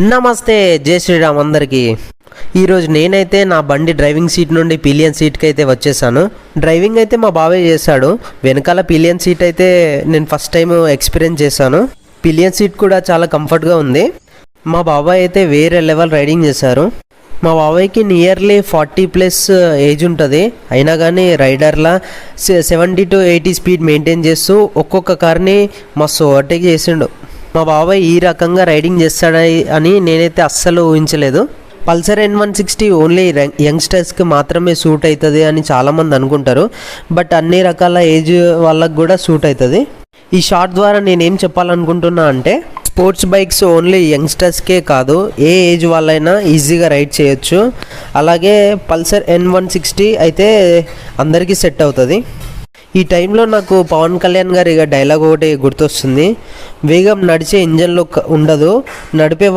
నమస్తే, జై శ్రీరామ్ అందరికీ. ఈరోజు నేనైతే నా బండి డ్రైవింగ్ సీట్ నుండి పిలియన్ సీట్కి అయితే వచ్చేసాను. డ్రైవింగ్ అయితే మా బాబాయ్ చేశాడు. వెనకాల పిలియన్ సీట్ అయితే నేను ఫస్ట్ టైం ఎక్స్పీరియన్స్ చేశాను. పిలియన్ సీట్ కూడా చాలా కంఫర్ట్గా ఉంది. మా బాబాయ్ అయితే వేరే లెవెల్ రైడింగ్ చేశారు. మా బాబాయ్కి నియర్లీ 40+ ఏజ్ ఉంటుంది. అయినా కానీ రైడర్లా 70 to 80 స్పీడ్ మెయింటైన్ చేస్తూ ఒక్కొక్క కార్ని మస్తు ఓవర్టేక్ చేసిండు. మా బాబాయ్ ఈ రకంగా రైడింగ్ చేస్తాడని నేనైతే అస్సలు ఊహించలేదు. పల్సర్ N160 ఓన్లీ యంగ్స్టర్స్కి మాత్రమే సూట్ అవుతుంది అని చాలామంది అనుకుంటారు. బట్ అన్ని రకాల ఏజ్ వాళ్ళకు కూడా సూట్ అవుతుంది. ఈ షార్ట్ ద్వారా నేనేం చెప్పాలనుకుంటున్నా అంటే, స్పోర్ట్స్ బైక్స్ ఓన్లీ యంగ్స్టర్స్కే కాదు, ఏ ఏజ్ వాళ్ళైనా ఈజీగా రైడ్ చేయొచ్చు. అలాగే పల్సర్ N160 అయితే అందరికీ సెట్ అవుతుంది. ఈ టైంలో నాకు పవన్ కళ్యాణ్ గారి డైలాగ్ ఒకటి గుర్తొస్తుంది. వేగం నడిచే ఇంజన్లో ఉండదు, నడిపే